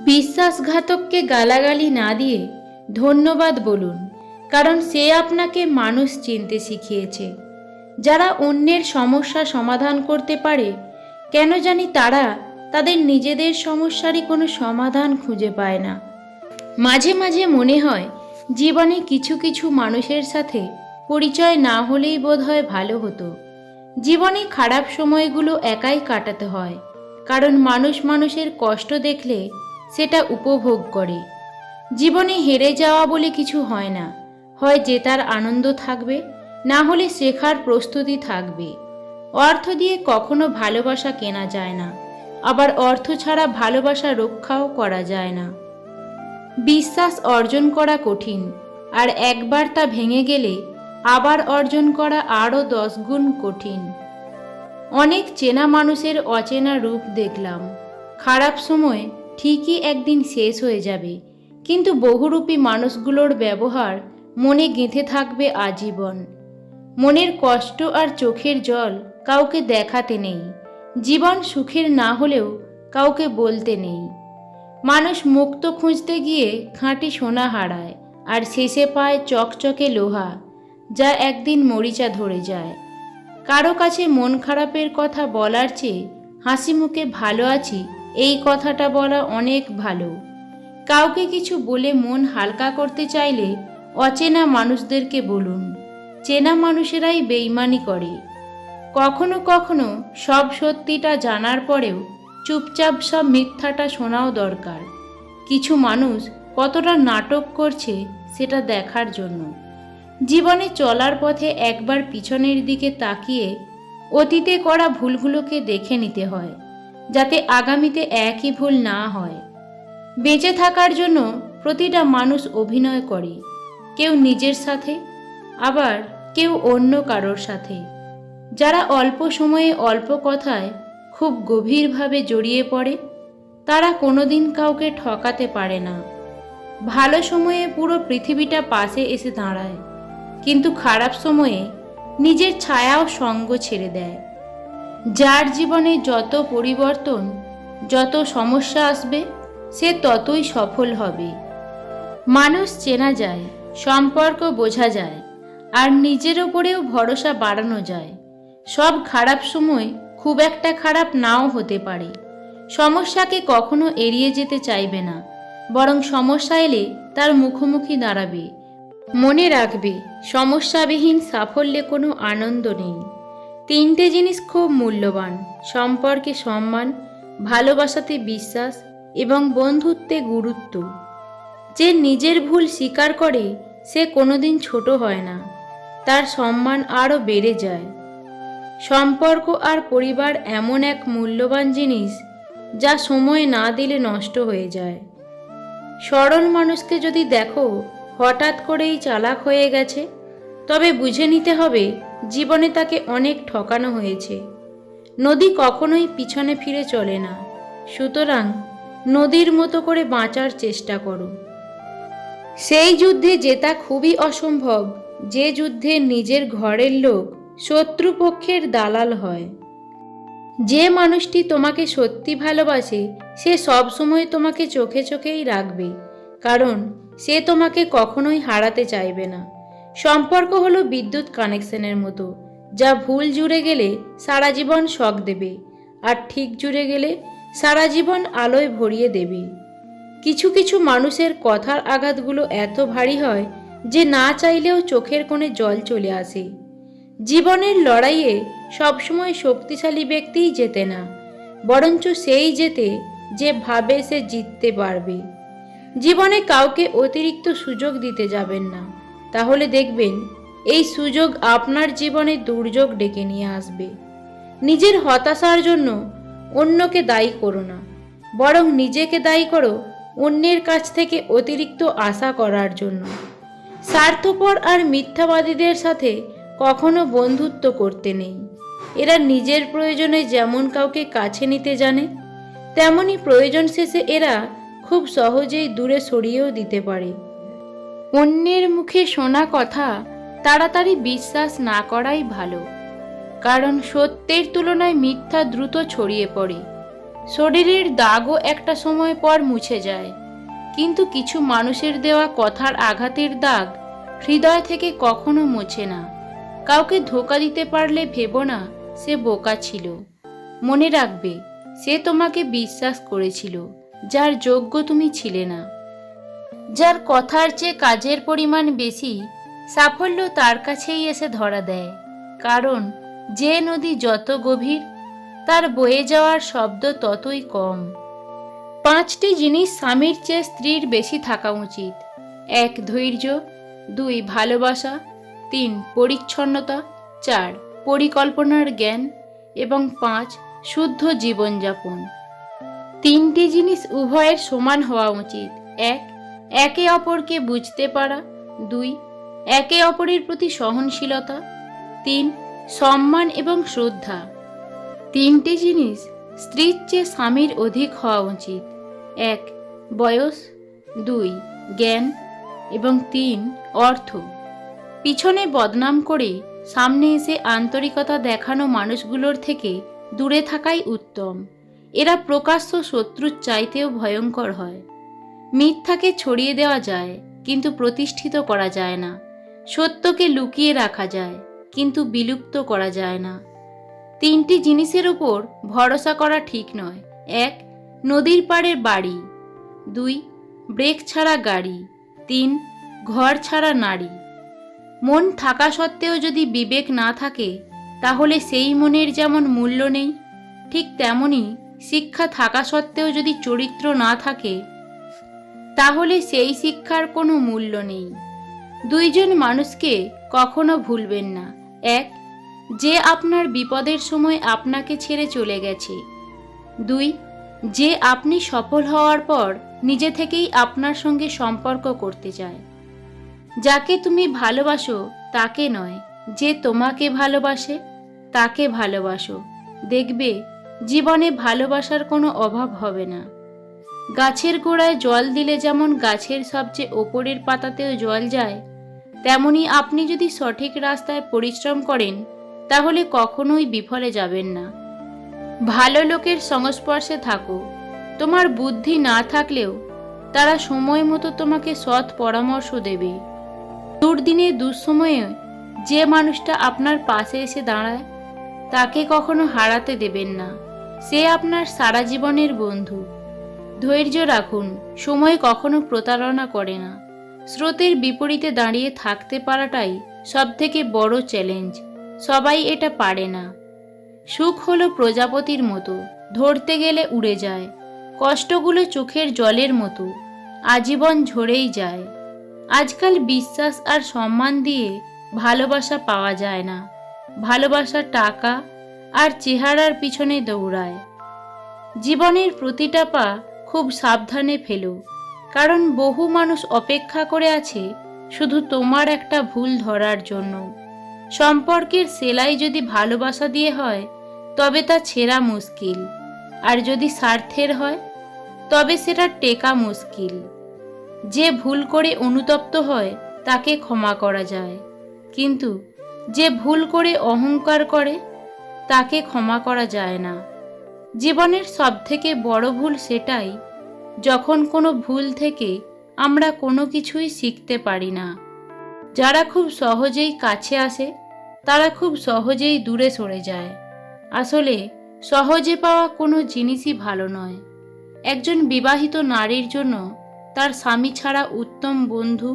বিশ্বাসঘাতককে গালাগালি না দিয়ে ধন্যবাদ বলুন, কারণ সে আপনাকে মানুষ চিনতে শিখিয়েছে। যারা অন্যের সমস্যা সমাধান করতে পারে, কেন জানি তারা তাদের নিজেদের সমস্যারই কোনো সমাধান খুঁজে পায় না। মাঝে মাঝে মনে হয় জীবনে কিছু কিছু মানুষের সাথে পরিচয় না হলেই বোধহয় ভালো হতো। জীবনে খারাপ সময়গুলো একাই কাটাতে হয়, কারণ মানুষ মানুষের কষ্ট দেখলে সেটা উপভোগ করে। জীবনে হেরে যাওয়া বলে কিছু হয় না, হয় জেতার আনন্দ থাকবে, না হলে শেখার প্রস্তুতি থাকবে। অর্থ দিয়ে কখনো ভালোবাসা কেনা যায় না, আবার অর্থ ছাড়া ভালোবাসা রক্ষাও করা যায় না। বিশ্বাস অর্জন করা কঠিন, আর একবার তা ভেঙে গেলে আবার অর্জন করা আরও 10 গুণ কঠিন। অনেক চেনা মানুষের অচেনা রূপ দেখলাম। খারাপ সময় ঠিকই একদিন শেষ হয়ে যাবে, কিন্তু বহুরূপী মানুষগুলোর ব্যবহার মনে গেঁথে থাকবে আজীবন। মনের কষ্ট আর চোখের জল কাউকে দেখাতে নেই, জীবন সুখের না হলেও কাউকে বলতে নেই। মানুষ মুক্ত খুঁজতে গিয়ে খাঁটি সোনা হারায়, আর শেষে পায় চকচকে লোহা, যা একদিন মরিচা ধরে যায়। কারো কাছে মন খারাপের কথা বলার চেয়ে হাসি মুখে ভালো আছি এই কথাটা বলা অনেক ভালো। কাউকে কিছু বলে মন হালকা করতে চাইলে অচেনা মানুষদেরকে বলুন, চেনা মানুষেরাই বেইমানি করে। কখনো কখনো সব সত্যিটা জানার পরেও চুপচাপ সব মিথ্যাটা শোনাও দরকার। কিছু মানুষ কতটা নাটক করছে সেটা দেখার জন্য। জীবনে চলার পথে একবার পিছনের দিকে তাকিয়ে অতীতে করা ভুলগুলোকে দেখে নিতে হয়, যাতে আগামীতে একই ভুল না হয়। বেঁচে থাকার জন্য প্রতিটা মানুষ অভিনয় করে, কেউ নিজের সাথে, আবার কেউ অন্য কারোর সাথে। যারা অল্প সময়ে অল্প কথায় খুব গভীরভাবে জড়িয়ে পড়ে, তারা কোনোদিন কাউকে ঠকাতে পারে না। ভালো সময়ে পুরো পৃথিবীটা পাশে এসে দাঁড়ায়, কিন্তু খারাপ সময়ে নিজের ছায়াও সঙ্গ ছেড়ে দেয়। যার জীবনে যত পরিবর্তন, যত সমস্যা আসবে, সে ততই সফল হবে। মানুষ চেনা যায়, সম্পর্ক বোঝা যায়, আর নিজের ওপরেও ভরসা বাড়ানো যায়। সব খারাপ সময় খুব একটা খারাপ নাও হতে পারে। সমস্যাকে কখনো এড়িয়ে যেতে চাইবে না, বরং সমস্যা এলে তার মুখোমুখি দাঁড়াবে। মনে রাখবে, সমস্যাবিহীন সাফল্যে কোনো আনন্দ নেই। 3টে জিনিস খুব মূল্যবান: সম্পর্কে সম্মান, ভালোবাসাতে বিশ্বাস এবং বন্ধুত্বে গুরুত্ব। যে নিজের ভুল স্বীকার করে সে কোনোদিন ছোট হয় না, তার সম্মান আরও বেড়ে যায়। সম্পর্ক আর পরিবার এমন এক মূল্যবান জিনিস যা সময় না দিলে নষ্ট হয়ে যায়। সরল মানুষকে যদি দেখো হঠাৎ করেই চালাক হয়ে গেছে, তবে বুঝে নিতে হবে জীবনে তাকে অনেক ঠকানো হয়েছে। নদী কখনোই পিছনে ফিরে চলে না, সুতরাং নদীর মতো করে বাঁচার চেষ্টা করো। সেই যুদ্ধে জেতা খুবই অসম্ভব যে যুদ্ধে নিজের ঘরের লোক শত্রুপক্ষের দালাল হয়। যে মানুষটি তোমাকে সত্যি ভালোবাসে সে সবসময় তোমাকে চোখে চোখেই রাখবে, কারণ সে তোমাকে কখনোই হারাতে চাইবে না। সম্পর্ক হলো বিদ্যুৎ কানেকশনের মতো, যা ভুল জুড়ে গেলে সারা জীবন শক দেবে, আর ঠিক জুড়ে গেলে সারা জীবন আলোয় ভরিয়ে দেবে। কিছু কিছু মানুষের কথার আঘাতগুলো এত ভারী হয় যে না চাইলেও চোখের কোণে জল চলে আসে। জীবনের লড়াইয়ে সবসময় শক্তিশালী ব্যক্তিই জেতে না, বরঞ্চ সেই জেতে যে ভাবে সে জিততে পারবে। জীবনে কাউকে অতিরিক্ত সুযোগ দিতে যাবেন না, তাহলে দেখবেন এই সুযোগ আপনার জীবনে দুর্যোগ ডেকে নিয়ে আসবে। নিজের হতাশার জন্য অন্যকে দায়ী করো না, বরং নিজেকে দায়ী করো অন্যের কাছ থেকে অতিরিক্ত আশা করার জন্য। স্বার্থপর আর মিথ্যাবাদীদের সাথে কখনো বন্ধুত্ব করতে নেই। এরা নিজের প্রয়োজনে যেমন কাউকে কাছে নিতে জানে, তেমনি প্রয়োজন শেষে এরা খুব সহজেই দূরে সরিয়েও দিতে পারে। অন্যের মুখে শোনা কথা তাড়াতাড়ি বিশ্বাস না করাই ভালো, কারণ সত্যের তুলনায় মিথ্যা দ্রুত ছড়িয়ে পড়ে। শরীরের দাগও একটা সময় পর মুছে যায়, কিন্তু কিছু মানুষের দেওয়া কথার আঘাতের দাগ হৃদয় থেকে কখনো মোছে না। কাউকে ধোঁকা দিতে পারলে ভেবো না সে বোকা ছিল। মনে রাখবে, সে তোমাকে বিশ্বাস করেছিল যার যোগ্য তুমি ছিলে না। যার কথার চেয়ে কাজের পরিমাণ বেশি, সাফল্য তার কাছেই এসে ধরা দেয়। কারণ যে নদী যত গভীর, তার বয়ে যাওয়ার শব্দ ততই কম। 5টি জিনিস স্বামীর চেয়ে স্ত্রীর বেশি থাকা উচিত। 1. ধৈর্য। 2. ভালোবাসা। 3. পরিচ্ছন্নতা। 4. পরিকল্পনার জ্ঞান। এবং 5. শুদ্ধ জীবনযাপন। 3টি জিনিস উভয়ের সমান হওয়া উচিত। 1. একে অপরকে বুঝতে পারা। 2. একে অপরের প্রতি সহনশীলতা। 3. সম্মান এবং শ্রদ্ধা। 3টি জিনিস স্ত্রীর চেয়ে স্বামীর অধিক হওয়া উচিত। 1. বয়স। 2. জ্ঞান। এবং 3. অর্থ। পিছনে বদনাম করে সামনে এসে আন্তরিকতা দেখানো মানুষগুলোর থেকে দূরে থাকাই উত্তম। এরা প্রকাশ্য শত্রুর চাইতেও ভয়ঙ্কর হয়। মিথ্যাকে ছড়িয়ে দেওয়া যায়, কিন্তু প্রতিষ্ঠিত করা যায় না। সত্যকে লুকিয়ে রাখা যায়, কিন্তু বিলুপ্ত করা যায় না। 3টি জিনিসের উপর ভরসা করা ঠিক নয়। 1. নদীর পাড়ের বাড়ি। 2. ব্রেক ছাড়া গাড়ি। 3. ঘর ছাড়া নারী। মন থাকা সত্ত্বেও যদি বিবেক না থাকে, তাহলে সেই মনের যেমন মূল্য নেই, ঠিক তেমনি শিক্ষা থাকা সত্ত্বেও যদি চরিত্র না থাকে, তাহলে সেই শিক্ষার কোনো মূল্য নেই। 2 জন মানুষকে কখনো ভুলবেন না। 1. যে আপনার বিপদের সময় আপনাকে ছেড়ে চলে গেছে। 2. যে আপনি সফল হওয়ার পর নিজে থেকেই আপনার সঙ্গে সম্পর্ক করতে চায়। যাকে তুমি ভালোবাসো তাকে নয়, যে তোমাকে ভালোবাসে তাকে ভালোবাসো। দেখবে জীবনে ভালোবাসার কোনো অভাব হবে না। গাছের গোড়ায় জল দিলে যেমন গাছের সবচেয়ে ওপরের পাতাতেও জল যায়, তেমনি আপনি যদি সঠিক রাস্তায় পরিশ্রম করেন, তাহলে কখনোই বিফলে যাবেন না। ভালো লোকের সংস্পর্শে থাকো। তোমার বুদ্ধি না থাকলেও তারা সময় মতো তোমাকে সৎ পরামর্শ দেবে। দুর্দিনে দুঃসময়ে যে মানুষটা আপনার পাশে এসে দাঁড়ায়, তাকে কখনো হারাতে দেবেন না। সে আপনার সারা জীবনের বন্ধু। ধৈর্য রাখুন, সময় কখনো প্রতারণা করে না। স্রোতের বিপরীতে দাঁড়িয়ে থাকতে পারাটাই সবথেকে বড় চ্যালেঞ্জ। সবাই এটা পারে না। সুখ হলো প্রজাপতির মতো, ধরতে গেলে উড়ে যায়। কষ্টগুলো চোখের জলের মতো, আজীবন ঝরেই যায়। আজকাল বিশ্বাস আর সম্মান দিয়ে ভালোবাসা পাওয়া যায় না। ভালোবাসা টাকা আর চেহারার পিছনে দৌড়ায়। জীবনের প্রতিটা পা খুব সাবধানে ফেলো, কারণ বহু মানুষ অপেক্ষা করে আছে শুধু তোমার একটা ভুল ধরার জন্য। সম্পর্কের সেলাই যদি ভালোবাসা দিয়ে হয়, তবে তা ছেঁড়া মুশকিল। আর যদি স্বার্থের হয়, তবে সেটা টেকা মুশকিল। যে ভুল করে অনুতপ্ত হয় তাকে ক্ষমা করা যায়, কিন্তু যে ভুল করে অহংকার করে তাকে ক্ষমা করা যায় না। জীবনের সবথেকে বড় ভুল সেটাই, যখন কোনো ভুল থেকে আমরা কোনো কিছুই শিখতে পারি না। যারা খুব সহজেই কাছে আসে, তারা খুব সহজেই দূরে সরে যায়। আসলে সহজে পাওয়া কোনো জিনিসই ভালো নয়। একজন বিবাহিত নারীর জন্য তার স্বামী ছাড়া উত্তম বন্ধু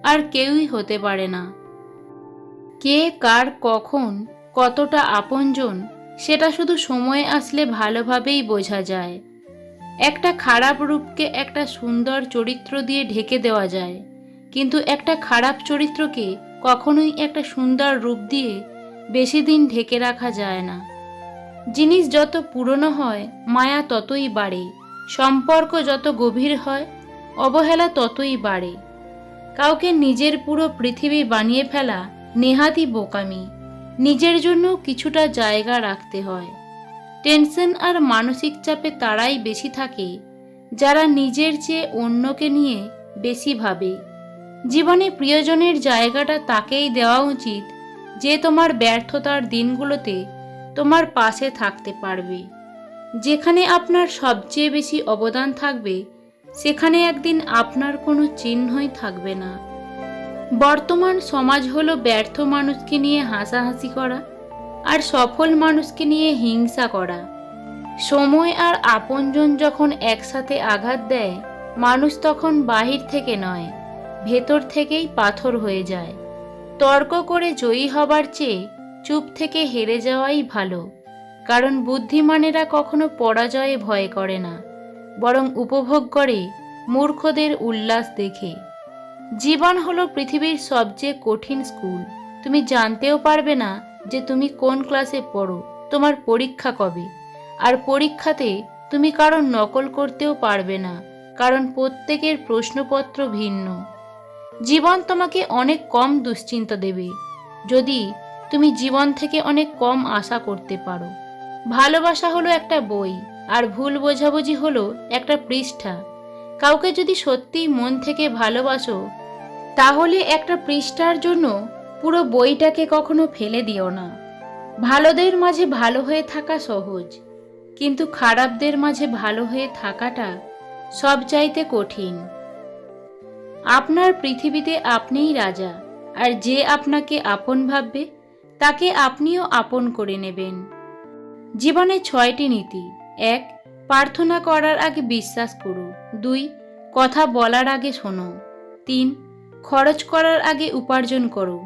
আর কেউই হতে পারে না। কে কার কখন কতটা আপনজন, সেটা শুধু সময় আসলে ভালোভাবেই বোঝা যায়। একটা খারাপ রূপকে একটা সুন্দর চরিত্র দিয়ে ঢেকে দেওয়া যায়, কিন্তু একটা খারাপ চরিত্রকে কখনোই একটা সুন্দর রূপ দিয়ে বেশি দিন ঢেকে রাখা যায় না। জিনিস যত পুরনো হয়, মায়া ততই বাড়ে। সম্পর্ক যত গভীর হয়, অবহেলা ততই বাড়ে। কাউকে নিজের পুরো পৃথিবী বানিয়ে ফেলা নেহাতই বোকামি। নিজের জন্য কিছুটা জায়গা রাখতে হয়। টেনশন আর মানসিক চাপে তারাই বেশি থাকে যারা নিজের চেয়ে অন্যকে নিয়ে বেশি ভাবে। জীবনে প্রিয়জনের জায়গাটা তাকেই দেওয়া উচিত যে তোমার ব্যর্থতার দিনগুলোতে তোমার পাশে থাকতে পারবে। যেখানে আপনার সবচেয়ে বেশি অবদান থাকবে সেখানে একদিন আপনার কোনো চিহ্নই থাকবে না। বর্তমান সমাজ হলো ব্যর্থ মানুষকে নিয়ে হাসাহাসি করা আর সফল মানুষকে নিয়ে হিংসা করা। সময় আর আপনজন যখন একসাথে আঘাত দেয়, মানুষ তখন বাহির থেকে নয়, ভেতর থেকেই পাথর হয়ে যায়। তর্ক করে জয়ী হবার চেয়ে চুপ থেকে হেরে যাওয়াই ভালো, কারণ বুদ্ধিমানেরা কখনো পরাজয়ে ভয় করে না, বরং উপভোগ করে মূর্খদের উল্লাস দেখে। জীবন হলো পৃথিবীর সবচেয়ে কঠিন স্কুল। তুমি জানতেও পারবে না যে তুমি কোন ক্লাসে পড়ো, তোমার পরীক্ষা কবে। আর পরীক্ষাতে তুমি কারণ নকল করতেও পারবে না, কারণ প্রত্যেকের প্রশ্নপত্র ভিন্ন। জীবন তোমাকে অনেক কম দুশ্চিন্তা দেবে যদি তুমি জীবন থেকে অনেক কম আশা করতে পারো। ভালোবাসা হলো একটা বই, আর ভুল বোঝাবুঝি হলো একটা পৃষ্ঠা। কাউকে যদি সত্যিই মন থেকে ভালোবাসো, তাহলে একটা পৃষ্ঠার জন্য পুরো বইটাকে কখনো ফেলে দিও না। ভালোদের মাঝে ভালো হয়ে থাকা সহজ, কিন্তু খারাপদের মাঝে ভালো হয়ে থাকাটা সবচাইতে কঠিন। আপনার পৃথিবীতে আপনিই রাজা, আর যে আপনাকে আপন ভাববে তাকে আপনিও আপন করে নেবেন। জীবনে 6টি নীতি। 1. প্রার্থনা করার আগে বিশ্বাস করো। 2. কথা বলার আগে শোনো। 3. খরচ করার আগে উপার্জন করো।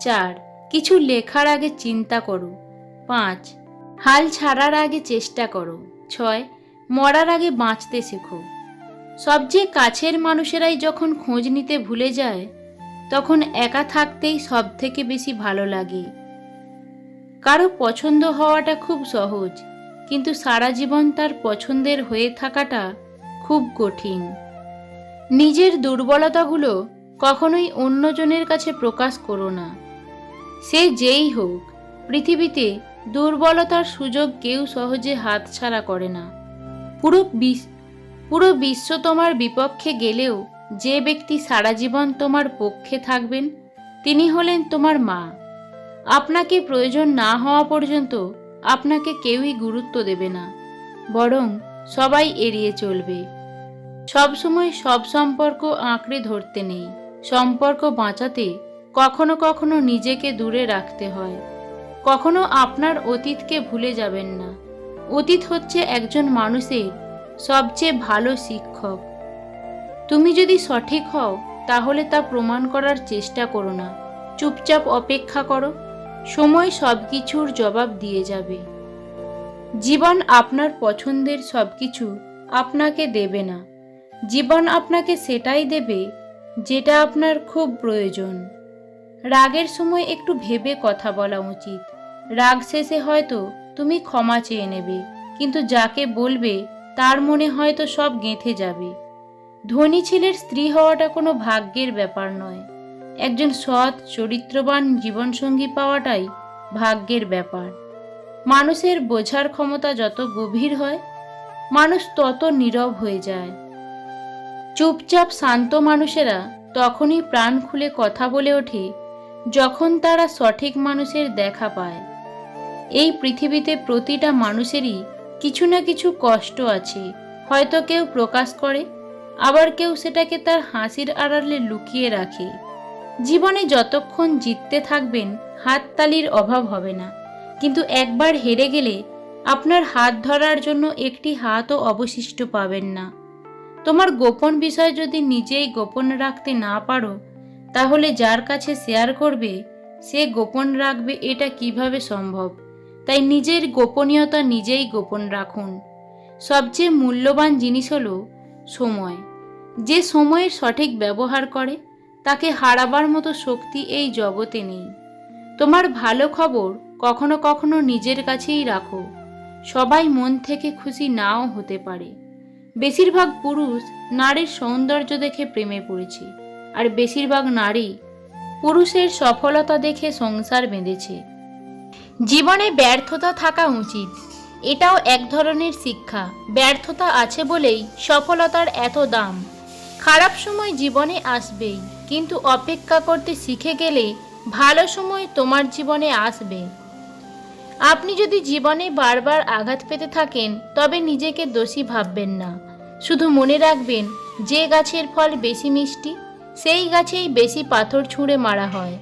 4. কিছু লেখার আগে চিন্তা করো। 5. হাল ছাড়ার আগে চেষ্টা করো। 6. মরার আগে বাঁচতে শেখো। সবচেয়ে কাছের মানুষেরাই যখন খোঁজ নিতে ভুলে যায়, তখন একা থাকতেই সব থেকে বেশি ভালো লাগে। কারো পছন্দ হওয়াটা খুব সহজ, কিন্তু সারা জীবন তার পছন্দের হয়ে থাকাটা খুব কঠিন। নিজের দুর্বলতাগুলো কখনোই অন্যজনের কাছে প্রকাশ করো না। সে যেই হোক, পৃথিবীতে দুর্বলতার সুযোগ কেউ সহজে হাতছাড়া করে না। পুরো বিশ্ব তোমার বিপক্ষে গেলেও যে ব্যক্তি সারা জীবন তোমার পক্ষে থাকবেন তিনি হলেন তোমার মা। আপনাকে প্রয়োজন না হওয়া পর্যন্ত আপনাকে কেউই গুরুত্ব দেবে না, বরং সবাই এড়িয়ে চলবে। সবসময় সব সম্পর্ক আঁকড়ে ধরতে নেই। সম্পর্ক বাঁচাতে কখনো কখনো নিজেকে দূরে রাখতে হয়। কখনো আপনার অতীতকে ভুলে যাবেন না। অতীত হচ্ছে একজন মানুষের সবচেয়ে ভালো শিক্ষক। তুমি যদি সঠিক হও তাহলে তা প্রমাণ করার চেষ্টা করো না, চুপচাপ অপেক্ষা করো। সময় সবকিছুর জবাব দিয়ে যাবে। জীবন আপনার পছন্দের সবকিছু আপনাকে দেবে না। জীবন আপনাকে সেটাই দেবে যেটা আপনার খুব প্রয়োজন। রাগের সময় একটু ভেবে কথা বলা উচিত। রাগ শেষে হয়তো তুমি ক্ষমা চেয়ে নেবে, কিন্তু যাকে বলবে তার মনে হয়তো সব গেঁথে যাবে। ধনী ছেলের স্ত্রী হওয়াটা কোনো ভাগ্যের ব্যাপার নয়। একজন সৎ চরিত্রবান জীবনসঙ্গী পাওয়াটাই ভাগ্যের ব্যাপার। মানুষের বোঝার ক্ষমতা যত গভীর হয়, মানুষ তত নীরব হয়ে যায়। চুপচাপ শান্ত মানুষেরা তখনই প্রাণ খুলে কথা বলে ওঠে যখন তারা সঠিক মানুষের দেখা পায়। এই পৃথিবীতে প্রতিটা মানুষেরই কিছু না কিছু কষ্ট আছে। হয়তো কেউ প্রকাশ করে, আবার কেউ সেটাকে তার হাসির আড়ালে লুকিয়ে রাখে। জীবনে যতক্ষণ জিততে থাকবেন হাততালির অভাব হবে না, কিন্তু একবার হেরে গেলে আপনার হাত ধরার জন্য একটি হাতও অবশিষ্ট পাবেন না। তোমার গোপন বিষয় যদি নিজেই গোপন রাখতে না পারো, তাহলে যার কাছে শেয়ার করবে সে গোপন রাখবে এটা কিভাবে সম্ভব? তাই নিজের গোপনীয়তা নিজেই গোপন রাখুন। সবচেয়ে মূল্যবান জিনিস হলো সময়। যে সময়ের সঠিক ব্যবহার করে তাকে হারাবার মতো শক্তি এই জগতে নেই। তোমার ভালো খবর কখনো কখনো নিজের কাছেই রাখো। সবাই মন থেকে খুশি নাও হতে পারে। বেশিরভাগ পুরুষ নারীর সৌন্দর্য দেখে প্রেমে পড়েছে, আর বেশিরভাগ নারী পুরুষের সফলতা দেখে সংসার বেঁধেছে। জীবনে ব্যর্থতা থাকা উচিত, এটাও এক ধরনের শিক্ষা। ব্যর্থতা আছে বলেই সফলতার এত দাম। খারাপ সময় জীবনে আসবেই, কিন্তু অপেক্ষা করতে শিখে গেলে ভালো সময় তোমার জীবনে আসবে। আপনি যদি জীবনে বারবার আঘাত পেতে থাকেন তবে নিজেকে দোষী ভাববেন না। শুধু মনে রাখবেন, যে গাছের ফল বেশি মিষ্টি সেই গাছেই বেশি পাথর ছুঁড়ে মারা হয়।